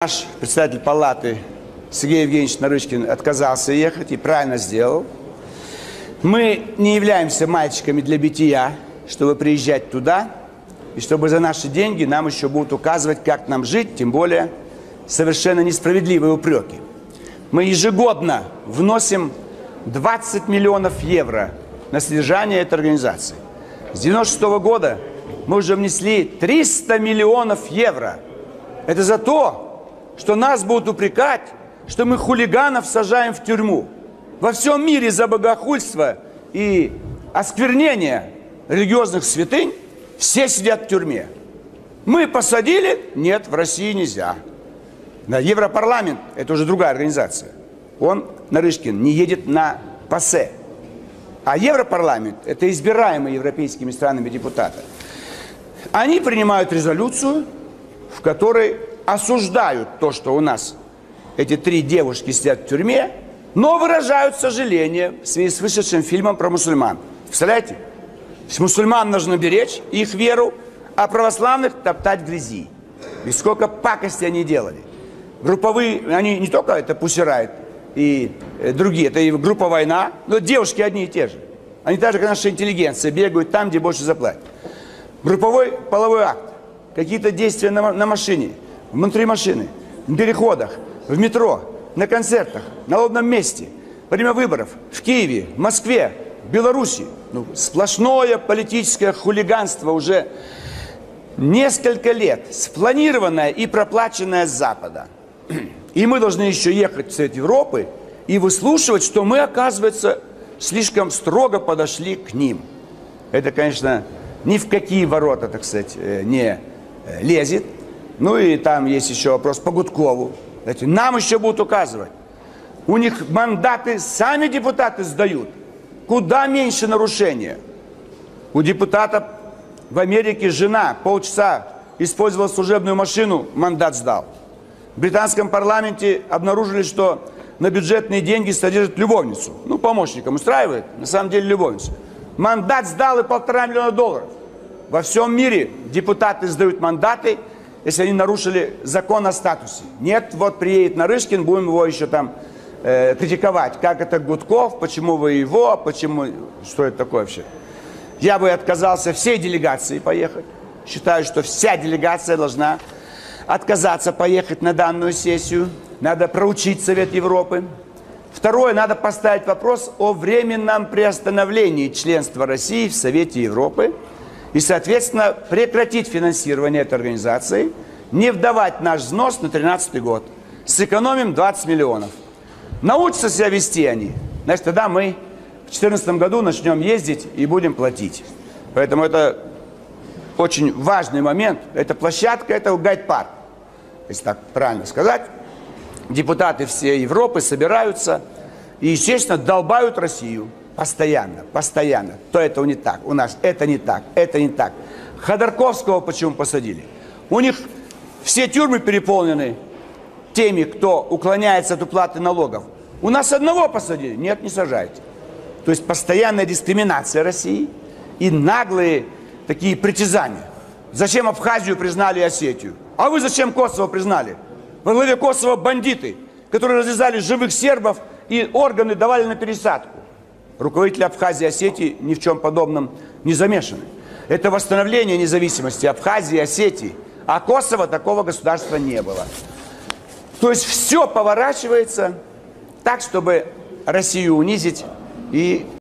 Наш председатель палаты Сергей Евгеньевич Нарышкин отказался ехать и правильно сделал. Мы не являемся мальчиками для битья, чтобы приезжать туда, и чтобы за наши деньги нам еще будут указывать, как нам жить, тем более совершенно несправедливые упреки. Мы ежегодно вносим 20 миллионов евро на содержание этой организации. С 1996 года мы уже внесли 300 миллионов евро. Это за то, что нас будут упрекать, что мы хулиганов сажаем в тюрьму. Во всем мире за богохульство и осквернение религиозных святынь все сидят в тюрьме. Мы посадили? Нет, в России нельзя. На Европарламент, это уже другая организация. Он, Нарышкин, не едет на ПАСЕ. А Европарламент, это избираемые европейскими странами депутаты. Они принимают резолюцию, в которой осуждают то, что у нас эти три девушки сидят в тюрьме, но выражают сожаление в связи с вышедшим фильмом про мусульман. Представляете? Мусульман нужно беречь, их веру, а православных топтать в грязи. И сколько пакости они делали. Групповые, они не только это Pussy Riot и другие, это и группа «Война», но девушки одни и те же. Они так же, как наша интеллигенция, бегают там, где больше заплатят. Групповой половой акт, какие-то действия на машине, внутри машины, в переходах, в метро, на концертах, на лобном месте, во время выборов, в Киеве, в Москве, в Беларуси. Ну, сплошное политическое хулиганство уже несколько лет, спланированное и проплаченное с Запада. И мы должны еще ехать в Совет Европы и выслушивать, что мы, оказывается, слишком строго подошли к ним. Это, конечно, ни в какие ворота, так сказать, не лезет. Ну и там есть еще вопрос по Гудкову. Знаете, нам еще будут указывать. У них мандаты сами депутаты сдают. Куда меньше нарушения. У депутатов в Америке жена полчаса использовала служебную машину, мандат сдал. В британском парламенте обнаружили, что на бюджетные деньги содержат любовницу. Ну, помощником устраивает, на самом деле любовницу. Мандат сдал и $1,5 миллиона. Во всем мире депутаты сдают мандаты, если они нарушили закон о статусе. Нет, вот приедет Нарышкин, будем его еще там критиковать. Как это Гудков, почему вы его, почему, что это такое вообще? Я бы отказался всей делегации поехать. Считаю, что вся делегация должна отказаться поехать на данную сессию. Надо проучить Совет Европы. Второе, надо поставить вопрос о временном приостановлении членства России в Совете Европы. И, соответственно, прекратить финансирование этой организации, не вдавать наш взнос на 2013 год. Сэкономим 20 миллионов. Научатся себя вести они, значит, тогда мы в 2014 году начнем ездить и будем платить. Поэтому это очень важный момент. Эта площадка, это гайд-парк, если так правильно сказать. Депутаты всей Европы собираются и, естественно, долбают Россию. Постоянно, постоянно. То это не так, у нас это не так, это не так. Ходорковского почему посадили? У них все тюрьмы переполнены теми, кто уклоняется от уплаты налогов. У нас одного посадили? Нет, не сажайте. То есть постоянная дискриминация России и наглые такие притязания. Зачем Абхазию признали и Осетию? А вы зачем Косово признали? Во главе Косово бандиты, которые развязали живых сербов и органы давали на пересадку. Руководители Абхазии и Осетии ни в чем подобном не замешаны. Это восстановление независимости Абхазии и Осетии. А Косово такого государства не было. То есть все поворачивается так, чтобы Россию унизить и